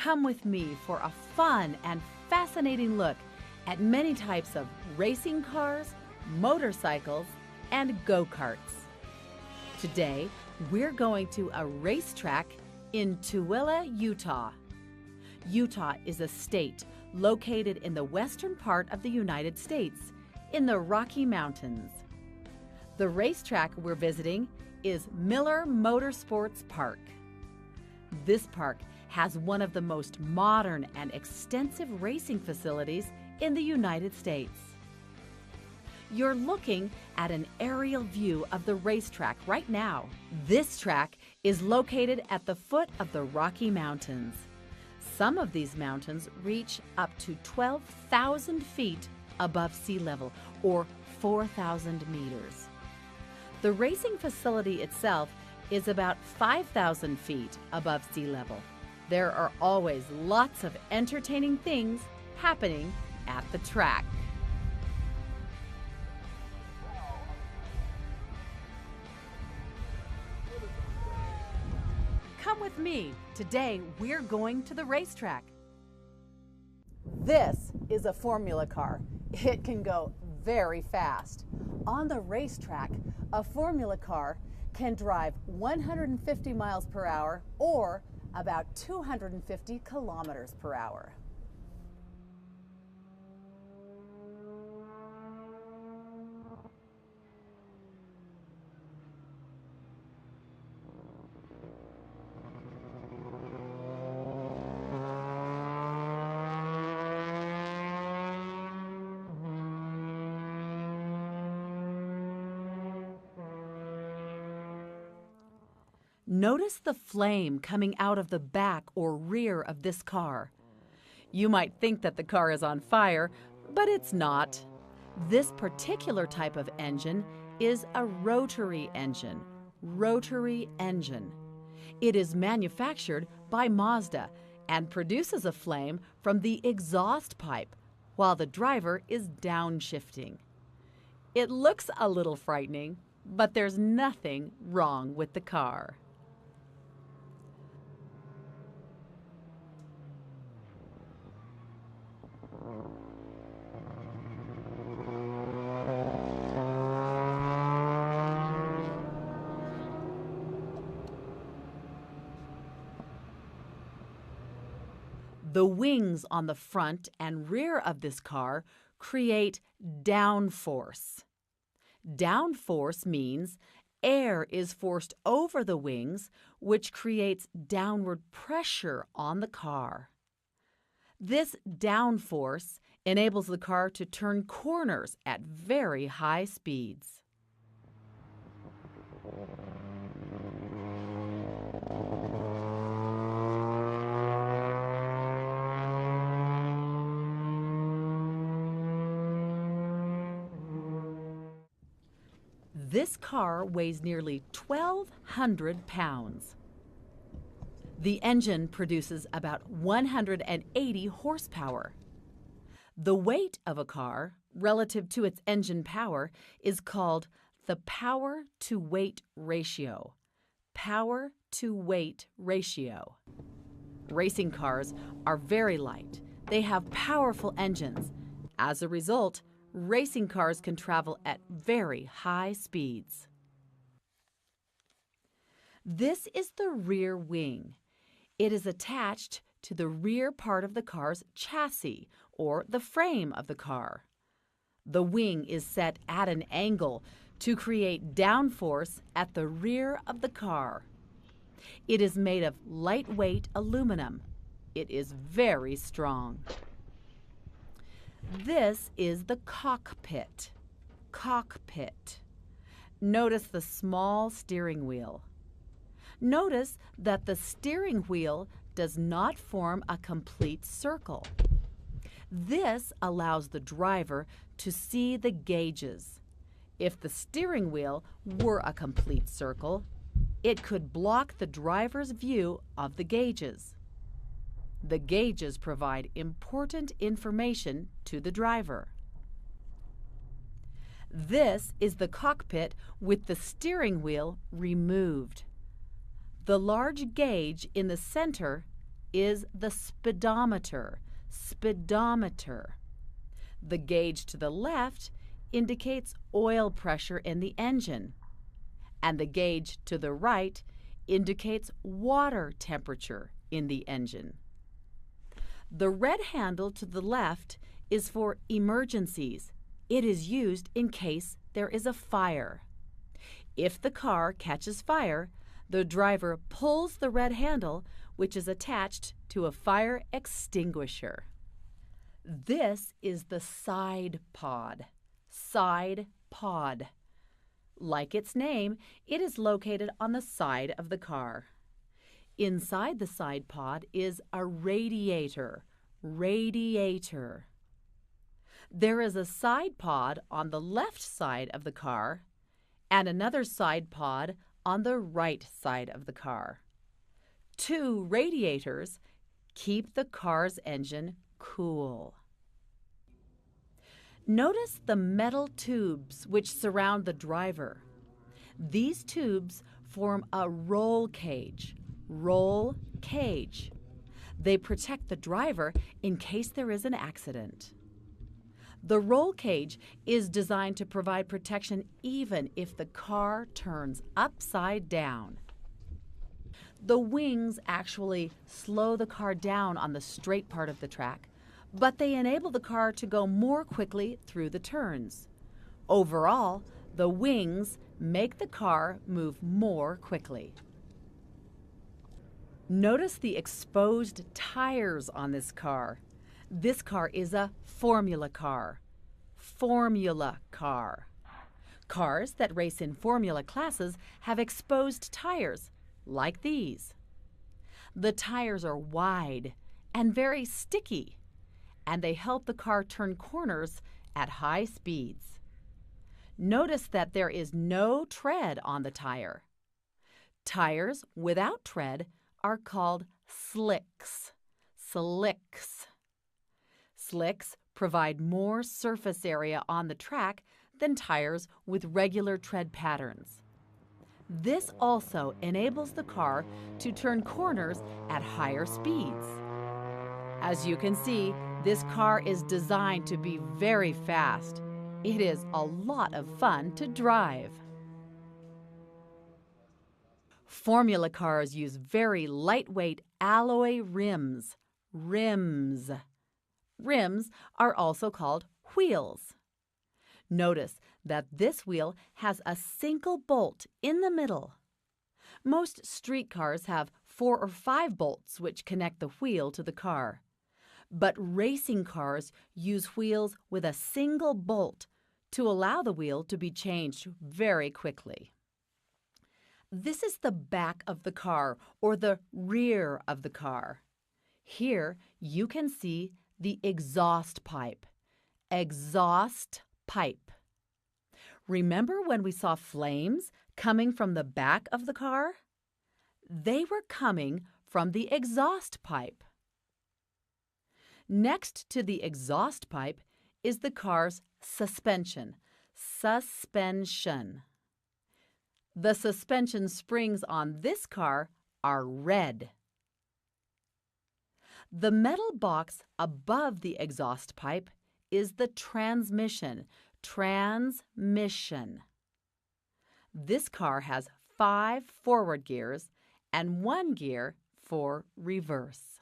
Come with me for a fun and fascinating look at many types of racing cars, motorcycles, and go-karts. Today, we're going to a racetrack in Tooele, Utah. Utah is a state located in the western part of the United States, in the Rocky Mountains. The racetrack we're visiting is Miller Motorsports Park. This park has one of the most modern and extensive racing facilities in the United States. You're looking at an aerial view of the racetrack right now. This track is located at the foot of the Rocky Mountains. Some of these mountains reach up to 12,000 feet above sea level, or 4,000 meters. The racing facility itself is about 5,000 feet above sea level. There are always lots of entertaining things happening at the track. Come with me. Today we're going to the racetrack. This is a formula car. It can go very fast. On the racetrack, a formula car can drive 150 miles per hour or about 250 kilometers per hour. Notice the flame coming out of the back or rear of this car. You might think that the car is on fire, but it's not. This particular type of engine is a rotary engine. Rotary engine. It is manufactured by Mazda and produces a flame from the exhaust pipe while the driver is downshifting. It looks a little frightening, but there's nothing wrong with the car. The wings on the front and rear of this car create downforce. Downforce means air is forced over the wings, which creates downward pressure on the car. This downforce enables the car to turn corners at very high speeds. This car weighs nearly 1,200 pounds. The engine produces about 180 horsepower. The weight of a car relative to its engine power is called the power-to-weight ratio. Power-to-weight ratio. Racing cars are very light. They have powerful engines. As a result, racing cars can travel at very high speeds. This is the rear wing. It is attached to the rear part of the car's chassis, or the frame of the car. The wing is set at an angle to create downforce at the rear of the car. It is made of lightweight aluminum. It is very strong. This is the cockpit. Cockpit. Notice the small steering wheel. Notice that the steering wheel does not form a complete circle. This allows the driver to see the gauges. If the steering wheel were a complete circle, it could block the driver's view of the gauges. The gauges provide important information to the driver. This is the cockpit with the steering wheel removed. The large gauge in the center is the speedometer. Speedometer. The gauge to the left indicates oil pressure in the engine, and the gauge to the right indicates water temperature in the engine. The red handle to the left is for emergencies. It is used in case there is a fire. If the car catches fire, the driver pulls the red handle, which is attached to a fire extinguisher. This is the side pod. Side pod. Like its name, it is located on the side of the car. Inside the side pod is a radiator. Radiator. There is a side pod on the left side of the car and another side pod on the right side of the car. Two radiators keep the car's engine cool. Notice the metal tubes which surround the driver. These tubes form a roll cage. Roll cage. They protect the driver in case there is an accident. The roll cage is designed to provide protection even if the car turns upside down. The wings actually slow the car down on the straight part of the track, but they enable the car to go more quickly through the turns. Overall, the wings make the car move more quickly. Notice the exposed tires on this car. This car is a formula car. Formula car. Cars that race in formula classes have exposed tires, like these. The tires are wide and very sticky, and they help the car turn corners at high speeds. Notice that there is no tread on the tire. Tires without tread are called slicks. Slicks. Slicks provide more surface area on the track than tires with regular tread patterns. This also enables the car to turn corners at higher speeds. As you can see, this car is designed to be very fast. It is a lot of fun to drive. Formula cars use very lightweight alloy rims. Rims. Rims are also called wheels. Notice that this wheel has a single bolt in the middle. Most street cars have 4 or 5 bolts which connect the wheel to the car. But racing cars use wheels with a single bolt to allow the wheel to be changed very quickly. This is the back of the car, or the rear of the car. Here you can see the exhaust pipe. Exhaust pipe. Remember when we saw flames coming from the back of the car? They were coming from the exhaust pipe. Next to the exhaust pipe is the car's suspension. Suspension. The suspension springs on this car are red. The metal box above the exhaust pipe is the transmission. Transmission. This car has 5 forward gears and 1 gear for reverse.